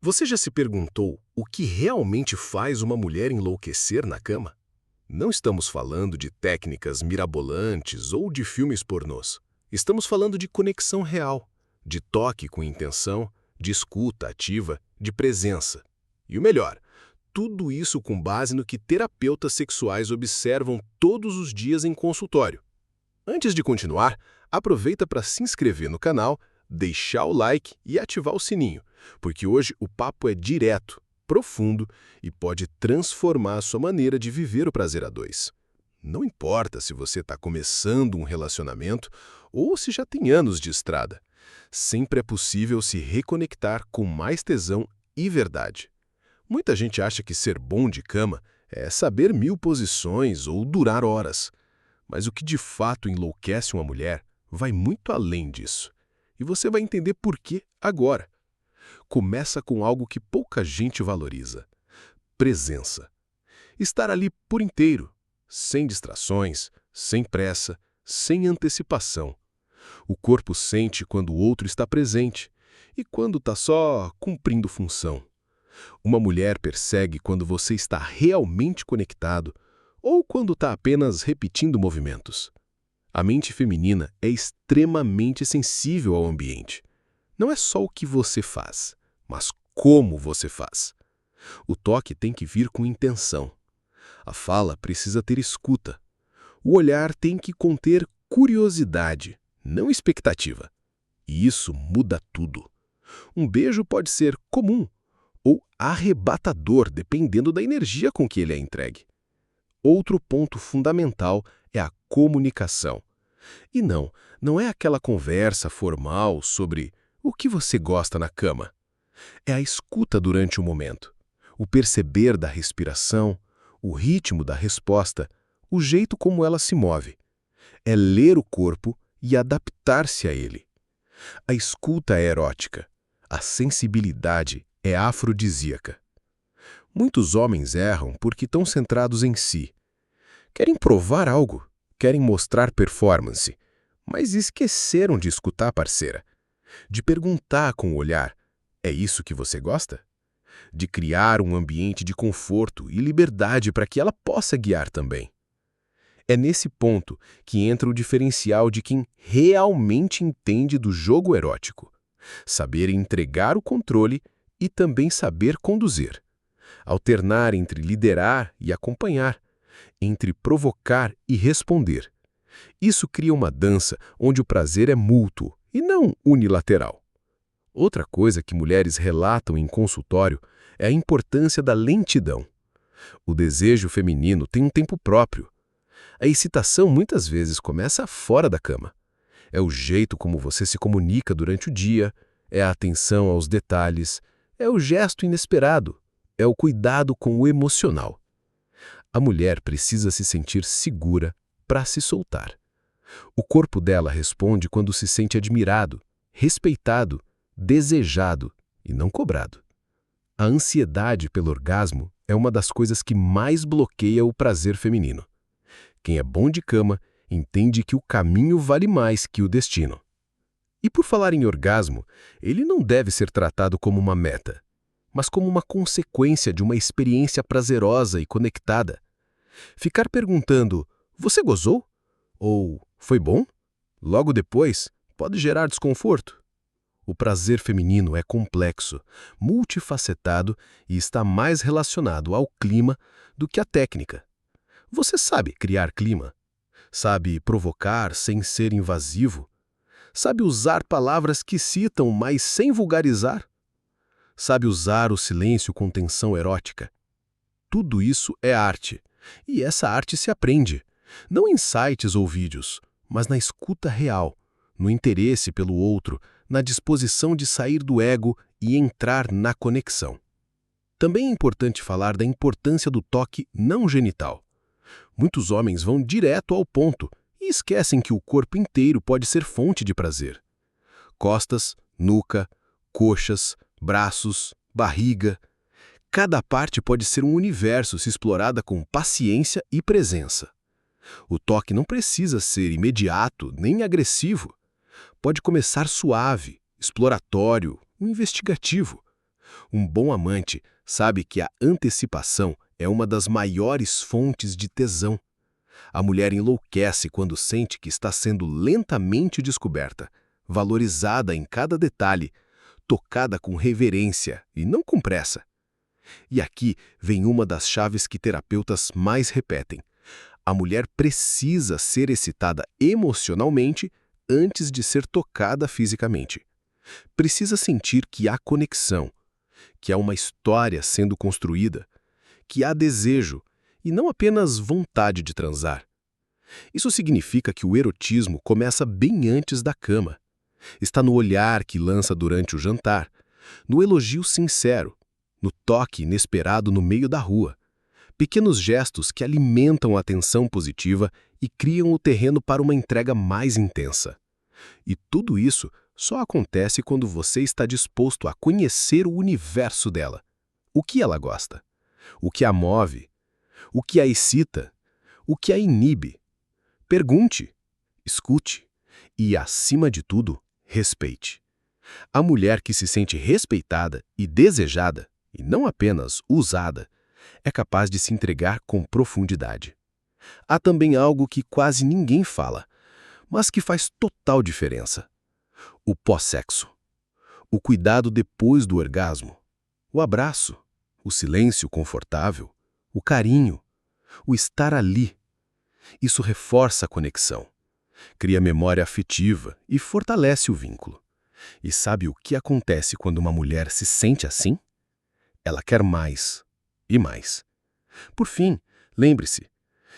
Você já se perguntou o que realmente faz uma mulher enlouquecer na cama? Não estamos falando de técnicas mirabolantes ou de filmes pornôs. Estamos falando de conexão real, de toque com intenção, de escuta ativa, de presença. E o melhor, tudo isso com base no que terapeutas sexuais observam todos os dias em consultório. Antes de continuar, aproveita para se inscrever no canal, deixar o like e ativar o sininho, porque hoje o papo é direto, profundo e pode transformar a sua maneira de viver o prazer a dois. Não importa se você está começando um relacionamento ou se já tem anos de estrada, sempre é possível se reconectar com mais tesão e verdade. Muita gente acha que ser bom de cama é saber 1000 posições ou durar horas. Mas o que de fato enlouquece uma mulher vai muito além disso. E você vai entender por quê agora. Começa com algo que pouca gente valoriza: presença. Estar ali por inteiro, sem distrações, sem pressa, sem antecipação. O corpo sente quando o outro está presente e quando está só cumprindo função. Uma mulher persegue quando você está realmente conectado ou quando está apenas repetindo movimentos. A mente feminina é extremamente sensível ao ambiente. Não é só o que você faz, mas como você faz. O toque tem que vir com intenção. A fala precisa ter escuta. O olhar tem que conter curiosidade, não expectativa. E isso muda tudo. Um beijo pode ser comum ou arrebatador, dependendo da energia com que ele é entregue. Outro ponto fundamental é a comunicação. E não é aquela conversa formal sobre o que você gosta na cama. É a escuta durante o momento, o perceber da respiração, o ritmo da resposta, o jeito como ela se move. É ler o corpo e adaptar-se a ele. A escuta é erótica. A sensibilidade é afrodisíaca. Muitos homens erram porque estão centrados em si. Querem provar algo, querem mostrar performance, mas esqueceram de escutar a parceira, de perguntar com o olhar: é isso que você gosta? De criar um ambiente de conforto e liberdade para que ela possa guiar também. É nesse ponto que entra o diferencial de quem realmente entende do jogo erótico. Saber entregar o controle e também saber conduzir. Alternar entre liderar e acompanhar, entre provocar e responder. Isso cria uma dança onde o prazer é mútuo e não unilateral. Outra coisa que mulheres relatam em consultório é a importância da lentidão. O desejo feminino tem um tempo próprio. A excitação muitas vezes começa fora da cama. É o jeito como você se comunica durante o dia, é a atenção aos detalhes, é o gesto inesperado, é o cuidado com o emocional. A mulher precisa se sentir segura para se soltar. O corpo dela responde quando se sente admirado, respeitado, desejado e não cobrado. A ansiedade pelo orgasmo é uma das coisas que mais bloqueia o prazer feminino. Quem é bom de cama entende que o caminho vale mais que o destino. E por falar em orgasmo, ele não deve ser tratado como uma meta, mas como uma consequência de uma experiência prazerosa e conectada. Ficar perguntando: você gozou? Ou foi bom? Logo depois, pode gerar desconforto. O prazer feminino é complexo, multifacetado e está mais relacionado ao clima do que à técnica. Você sabe criar clima? Sabe provocar sem ser invasivo? Sabe usar palavras que citam, mas sem vulgarizar? Sabe usar o silêncio com tensão erótica? Tudo isso é arte, e essa arte se aprende, não em sites ou vídeos, mas na escuta real, no interesse pelo outro, na disposição de sair do ego e entrar na conexão. Também é importante falar da importância do toque não genital. Muitos homens vão direto ao ponto e esquecem que o corpo inteiro pode ser fonte de prazer. Costas, nuca, coxas, braços, barriga. Cada parte pode ser um universo se explorada com paciência e presença. O toque não precisa ser imediato nem agressivo. Pode começar suave, exploratório, investigativo. Um bom amante sabe que a antecipação é uma das maiores fontes de tesão. A mulher enlouquece quando sente que está sendo lentamente descoberta, valorizada em cada detalhe, tocada com reverência e não com pressa. E aqui vem uma das chaves que terapeutas mais repetem. A mulher precisa ser excitada emocionalmente antes de ser tocada fisicamente. Precisa sentir que há conexão, que há uma história sendo construída, que há desejo e não apenas vontade de transar. Isso significa que o erotismo começa bem antes da cama. Está no olhar que lança durante o jantar, no elogio sincero, no toque inesperado no meio da rua. Pequenos gestos que alimentam a tensão positiva e criam o terreno para uma entrega mais intensa. E tudo isso só acontece quando você está disposto a conhecer o universo dela. O que ela gosta? O que a move? O que a excita? O que a inibe? Pergunte, escute e, acima de tudo, respeite. A mulher que se sente respeitada e desejada, e não apenas usada, é capaz de se entregar com profundidade. Há também algo que quase ninguém fala, mas que faz total diferença. O pós-sexo. O cuidado depois do orgasmo. O abraço. O silêncio confortável. O carinho. O estar ali. Isso reforça a conexão, cria memória afetiva e fortalece o vínculo. E sabe o que acontece quando uma mulher se sente assim? Ela quer mais e mais. Por fim, lembre-se,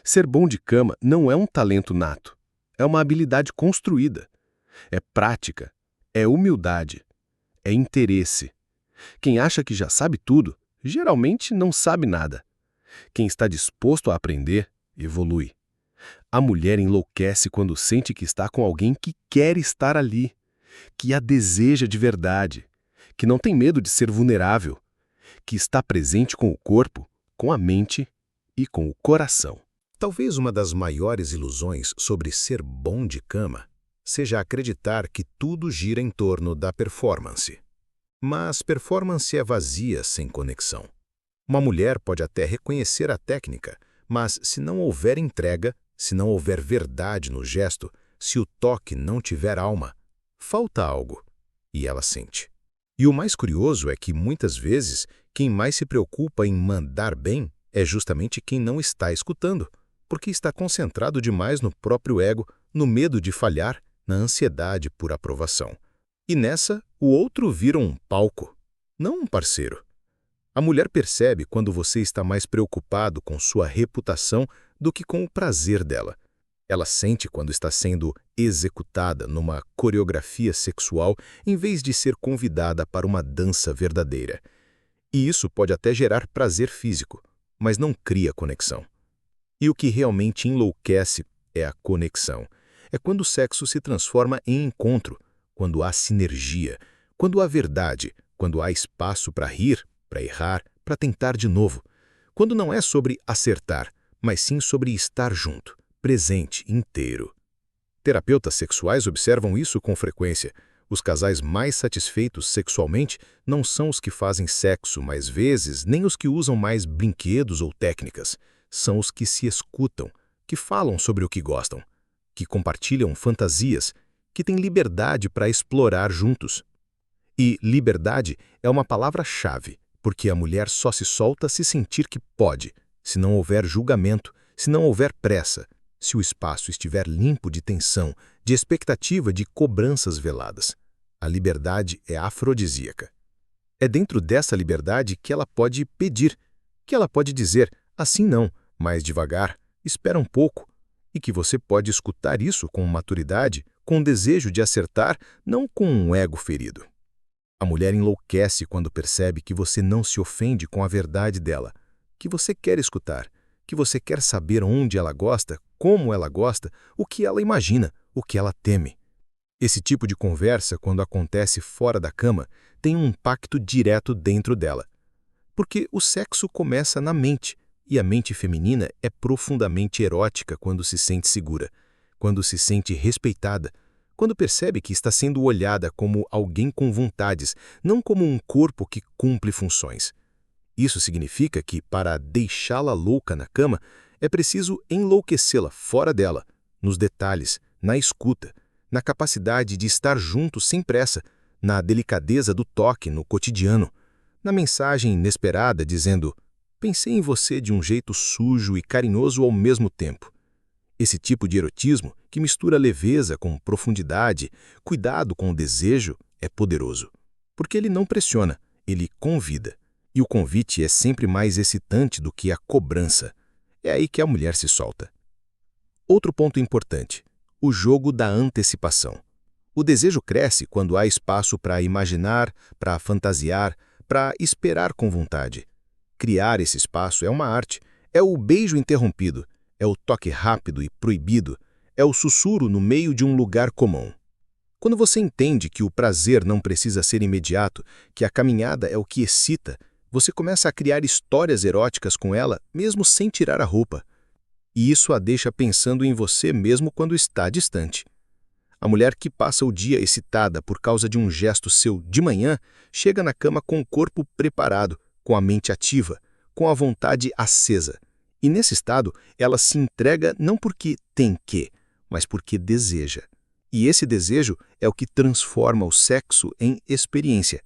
ser bom de cama não é um talento nato, é uma habilidade construída. É prática, é humildade, é interesse. Quem acha que já sabe tudo, geralmente não sabe nada. Quem está disposto a aprender, evolui. A mulher enlouquece quando sente que está com alguém que quer estar ali, que a deseja de verdade, que não tem medo de ser vulnerável, que está presente com o corpo, com a mente e com o coração. Talvez uma das maiores ilusões sobre ser bom de cama seja acreditar que tudo gira em torno da performance. Mas performance é vazia sem conexão. Uma mulher pode até reconhecer a técnica, mas se não houver entrega, se não houver verdade no gesto, se o toque não tiver alma, falta algo, e ela sente. E o mais curioso é que, muitas vezes, quem mais se preocupa em mandar bem é justamente quem não está escutando, porque está concentrado demais no próprio ego, no medo de falhar, na ansiedade por aprovação. E nessa, o outro vira um palco, não um parceiro. A mulher percebe quando você está mais preocupado com sua reputação do que com o prazer dela. Ela sente quando está sendo executada numa coreografia sexual em vez de ser convidada para uma dança verdadeira. E isso pode até gerar prazer físico, mas não cria conexão. E o que realmente enlouquece é a conexão. É quando o sexo se transforma em encontro, quando há sinergia, quando há verdade, quando há espaço para rir, para errar, para tentar de novo. Quando não é sobre acertar, mas sim sobre estar junto, presente, inteiro. Terapeutas sexuais observam isso com frequência. Os casais mais satisfeitos sexualmente não são os que fazem sexo mais vezes, nem os que usam mais brinquedos ou técnicas. São os que se escutam, que falam sobre o que gostam, que compartilham fantasias, que têm liberdade para explorar juntos. E liberdade é uma palavra-chave, porque a mulher só se solta se sentir que pode, se não houver julgamento, se não houver pressa, se o espaço estiver limpo de tensão, de expectativa de cobranças veladas. A liberdade é afrodisíaca. É dentro dessa liberdade que ela pode pedir, que ela pode dizer, assim não, mais devagar, espera um pouco, e que você pode escutar isso com maturidade, com desejo de acertar, não com um ego ferido. A mulher enlouquece quando percebe que você não se ofende com a verdade dela, que você quer escutar, que você quer saber onde ela gosta, como ela gosta, o que ela imagina, o que ela teme. Esse tipo de conversa, quando acontece fora da cama, tem um impacto direto dentro dela. Porque o sexo começa na mente, e a mente feminina é profundamente erótica quando se sente segura, quando se sente respeitada, Quando percebe que está sendo olhada como alguém com vontades, não como um corpo que cumpre funções. Isso significa que, para deixá-la louca na cama, é preciso enlouquecê-la fora dela, nos detalhes, na escuta, na capacidade de estar junto sem pressa, na delicadeza do toque no cotidiano, na mensagem inesperada dizendo: "Pensei em você de um jeito sujo e carinhoso ao mesmo tempo." Esse tipo de erotismo, que mistura leveza com profundidade, cuidado com o desejo, é poderoso. Porque ele não pressiona, ele convida. E o convite é sempre mais excitante do que a cobrança. É aí que a mulher se solta. Outro ponto importante: o jogo da antecipação. O desejo cresce quando há espaço para imaginar, para fantasiar, para esperar com vontade. Criar esse espaço é uma arte. É o beijo interrompido, é o toque rápido e proibido, é o sussurro no meio de um lugar comum. Quando você entende que o prazer não precisa ser imediato, que a caminhada é o que excita, você começa a criar histórias eróticas com ela, mesmo sem tirar a roupa. E isso a deixa pensando em você mesmo quando está distante. A mulher que passa o dia excitada por causa de um gesto seu de manhã, chega na cama com o corpo preparado, com a mente ativa, com a vontade acesa. E nesse estado, ela se entrega não porque tem que, mas porque deseja. E esse desejo é o que transforma o sexo em experiência.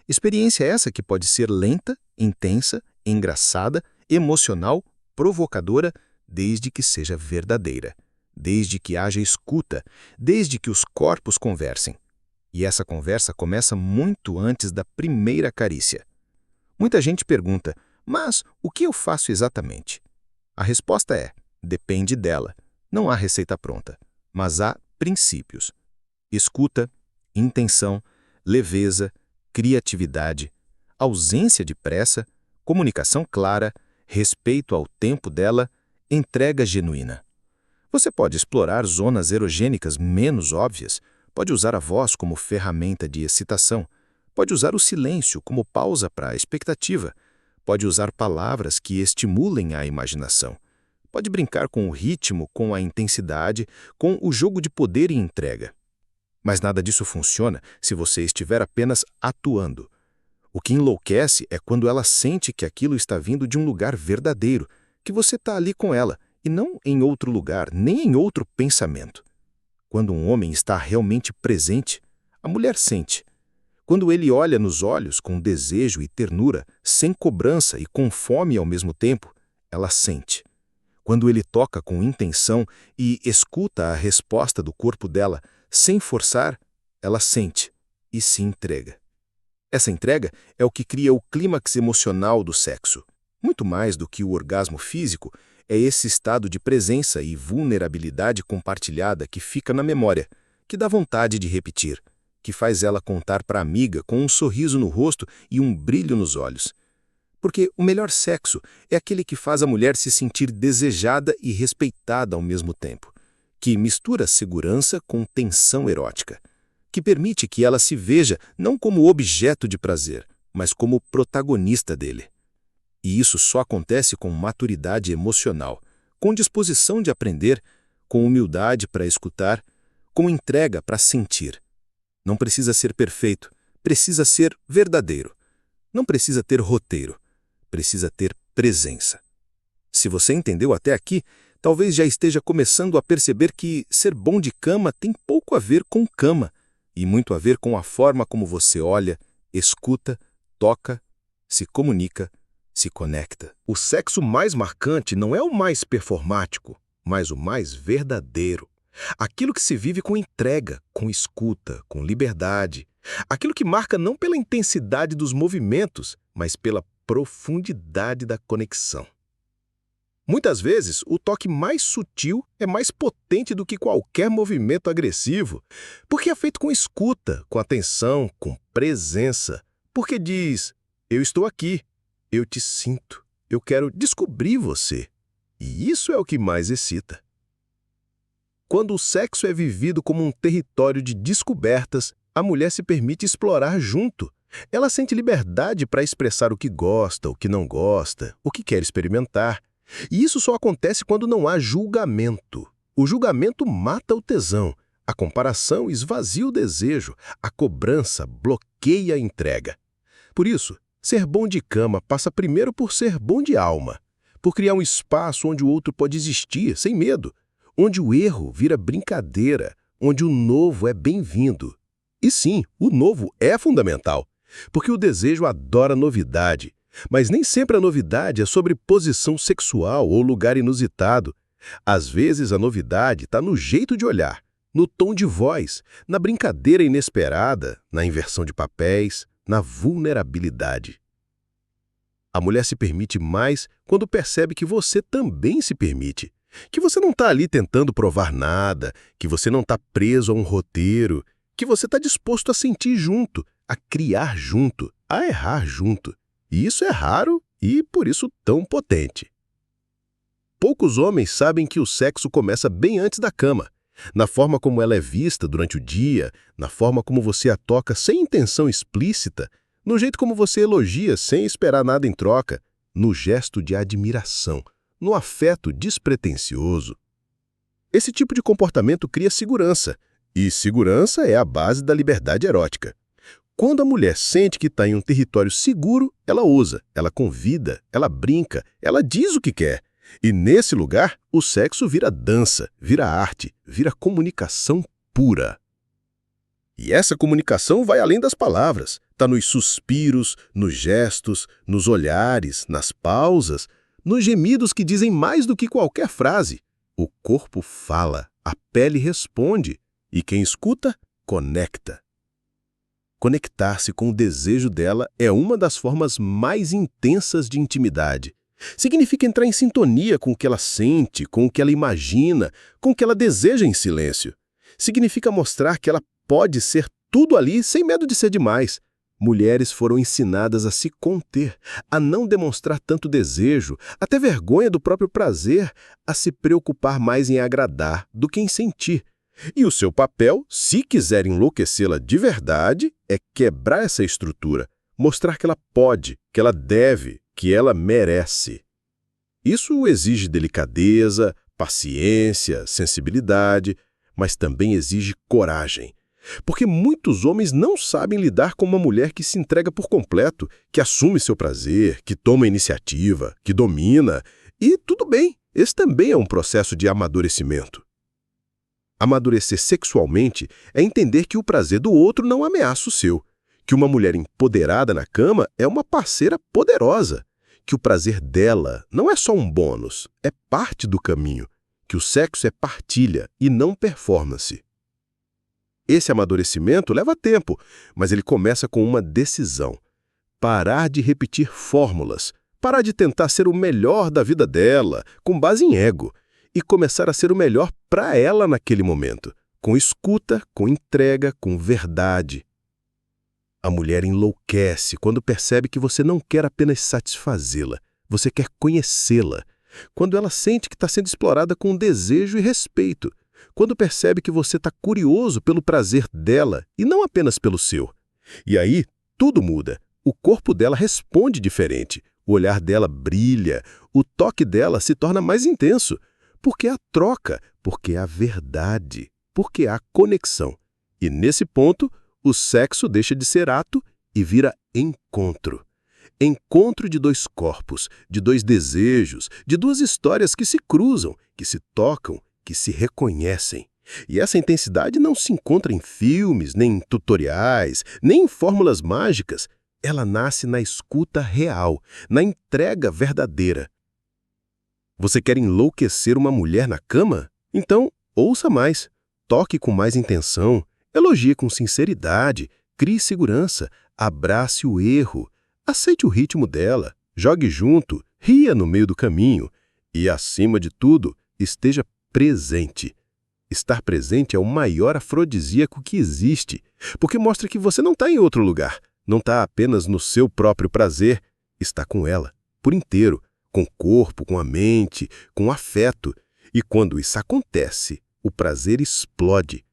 Experiência essa que pode ser lenta, intensa, engraçada, emocional, provocadora, desde que seja verdadeira, desde que haja escuta, desde que os corpos conversem. E essa conversa começa muito antes da primeira carícia. Muita gente pergunta: mas o que eu faço exatamente? A resposta é: depende dela. Não há receita pronta, mas há princípios. Escuta, intenção, leveza, criatividade, ausência de pressa, comunicação clara, respeito ao tempo dela, entrega genuína. Você pode explorar zonas erogênicas menos óbvias, pode usar a voz como ferramenta de excitação, pode usar o silêncio como pausa para a expectativa, pode usar palavras que estimulem a imaginação. Pode brincar com o ritmo, com a intensidade, com o jogo de poder e entrega. Mas nada disso funciona se você estiver apenas atuando. O que enlouquece é quando ela sente que aquilo está vindo de um lugar verdadeiro, que você está ali com ela, e não em outro lugar, nem em outro pensamento. Quando um homem está realmente presente, a mulher sente. Quando ele olha nos olhos com desejo e ternura, sem cobrança e com fome ao mesmo tempo, ela sente. Quando ele toca com intenção e escuta a resposta do corpo dela, sem forçar, ela sente e se entrega. Essa entrega é o que cria o clímax emocional do sexo. Muito mais do que o orgasmo físico, é esse estado de presença e vulnerabilidade compartilhada que fica na memória, que dá vontade de repetir, que faz ela contar para a amiga com um sorriso no rosto e um brilho nos olhos. Porque o melhor sexo é aquele que faz a mulher se sentir desejada e respeitada ao mesmo tempo, que mistura segurança com tensão erótica, que permite que ela se veja não como objeto de prazer, mas como protagonista dele. E isso só acontece com maturidade emocional, com disposição de aprender, com humildade para escutar, com entrega para sentir. Não precisa ser perfeito, precisa ser verdadeiro. Não precisa ter roteiro, precisa ter presença. Se você entendeu até aqui, talvez já esteja começando a perceber que ser bom de cama tem pouco a ver com cama, e muito a ver com a forma como você olha, escuta, toca, se comunica, se conecta. O sexo mais marcante não é o mais performático, mas o mais verdadeiro. Aquilo que se vive com entrega, com escuta, com liberdade. Aquilo que marca não pela intensidade dos movimentos, mas pela profundidade da conexão. Muitas vezes, o toque mais sutil é mais potente do que qualquer movimento agressivo, porque é feito com escuta, com atenção, com presença, porque diz: eu estou aqui, eu te sinto, eu quero descobrir você. E isso é o que mais excita. Quando o sexo é vivido como um território de descobertas, a mulher se permite explorar junto. Ela sente liberdade para expressar o que gosta, o que não gosta, o que quer experimentar. E isso só acontece quando não há julgamento. O julgamento mata o tesão. A comparação esvazia o desejo, a cobrança bloqueia a entrega. Por isso, ser bom de cama passa primeiro por ser bom de alma, por criar um espaço onde o outro pode existir sem medo, onde o erro vira brincadeira, onde o novo é bem-vindo. E sim, o novo é fundamental, porque o desejo adora novidade, mas nem sempre a novidade é sobre posição sexual ou lugar inusitado. Às vezes a novidade está no jeito de olhar, no tom de voz, na brincadeira inesperada, na inversão de papéis, na vulnerabilidade. A mulher se permite mais quando percebe que você também se permite, que você não está ali tentando provar nada, que você não está preso a um roteiro, que você está disposto a sentir junto, a criar junto, a errar junto. E isso é raro e, por isso, tão potente. Poucos homens sabem que o sexo começa bem antes da cama, na forma como ela é vista durante o dia, na forma como você a toca sem intenção explícita, no jeito como você elogia sem esperar nada em troca, no gesto de admiração, no afeto despretensioso. Esse tipo de comportamento cria segurança, e segurança é a base da liberdade erótica. Quando a mulher sente que está em um território seguro, ela ousa, ela convida, ela brinca, ela diz o que quer. E nesse lugar, o sexo vira dança, vira arte, vira comunicação pura. E essa comunicação vai além das palavras. Está nos suspiros, nos gestos, nos olhares, nas pausas, nos gemidos que dizem mais do que qualquer frase. O corpo fala, a pele responde, e quem escuta, conecta. Conectar-se com o desejo dela é uma das formas mais intensas de intimidade. Significa entrar em sintonia com o que ela sente, com o que ela imagina, com o que ela deseja em silêncio. Significa mostrar que ela pode ser tudo ali sem medo de ser demais. Mulheres foram ensinadas a se conter, a não demonstrar tanto desejo, até vergonha do próprio prazer, a se preocupar mais em agradar do que em sentir. E o seu papel, se quiser enlouquecê-la de verdade, é quebrar essa estrutura, mostrar que ela pode, que ela deve, que ela merece. Isso exige delicadeza, paciência, sensibilidade, mas também exige coragem. Porque muitos homens não sabem lidar com uma mulher que se entrega por completo, que assume seu prazer, que toma iniciativa, que domina. E tudo bem, esse também é um processo de amadurecimento. Amadurecer sexualmente é entender que o prazer do outro não ameaça o seu, que uma mulher empoderada na cama é uma parceira poderosa, que o prazer dela não é só um bônus, é parte do caminho, que o sexo é partilha e não performance. Esse amadurecimento leva tempo, mas ele começa com uma decisão. Parar de repetir fórmulas, parar de tentar ser o melhor da vida dela, com base em ego, e começar a ser o melhor para ela naquele momento, com escuta, com entrega, com verdade. A mulher enlouquece quando percebe que você não quer apenas satisfazê-la, você quer conhecê-la. Quando ela sente que está sendo explorada com desejo e respeito. Quando percebe que você está curioso pelo prazer dela e não apenas pelo seu. E aí, tudo muda. O corpo dela responde diferente. O olhar dela brilha. O toque dela se torna mais intenso. Porque há troca, porque há verdade, porque há conexão. E nesse ponto, o sexo deixa de ser ato e vira encontro. Encontro de dois corpos, de dois desejos, de duas histórias que se cruzam, que se tocam, que se reconhecem. E essa intensidade não se encontra em filmes, nem em tutoriais, nem em fórmulas mágicas. Ela nasce na escuta real, na entrega verdadeira. Você quer enlouquecer uma mulher na cama? Então, ouça mais, toque com mais intenção, elogie com sinceridade, crie segurança, abrace o erro, aceite o ritmo dela, jogue junto, ria no meio do caminho e, acima de tudo, esteja presente. Estar presente é o maior afrodisíaco que existe, porque mostra que você não está em outro lugar, não está apenas no seu próprio prazer, está com ela, por inteiro, com o corpo, com a mente, com o afeto. E quando isso acontece, o prazer explode.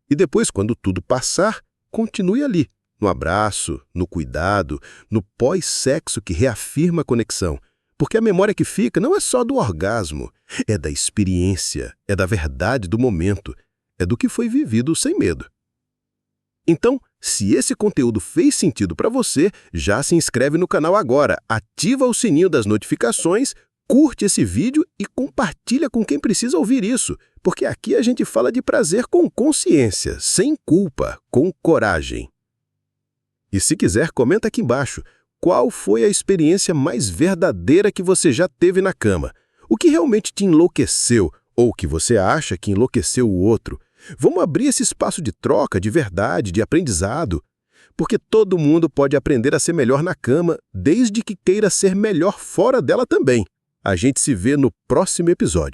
E depois, quando tudo passar, continue ali, no abraço, no cuidado, no pós-sexo que reafirma a conexão. Porque a memória que fica não é só do orgasmo, é da experiência, é da verdade do momento. é do que foi vivido sem medo. Então, se esse conteúdo fez sentido para você, já se inscreve no canal agora, ativa o sininho das notificações, curte esse vídeo e compartilha com quem precisa ouvir isso, porque aqui a gente fala de prazer com consciência, sem culpa, com coragem. E se quiser, comenta aqui embaixo, qual foi a experiência mais verdadeira que você já teve na cama? O que realmente te enlouqueceu, ou que você acha que enlouqueceu o outro? Vamos abrir esse espaço de troca, de verdade, de aprendizado. Porque todo mundo pode aprender a ser melhor na cama, desde que queira ser melhor fora dela também. A gente se vê no próximo episódio.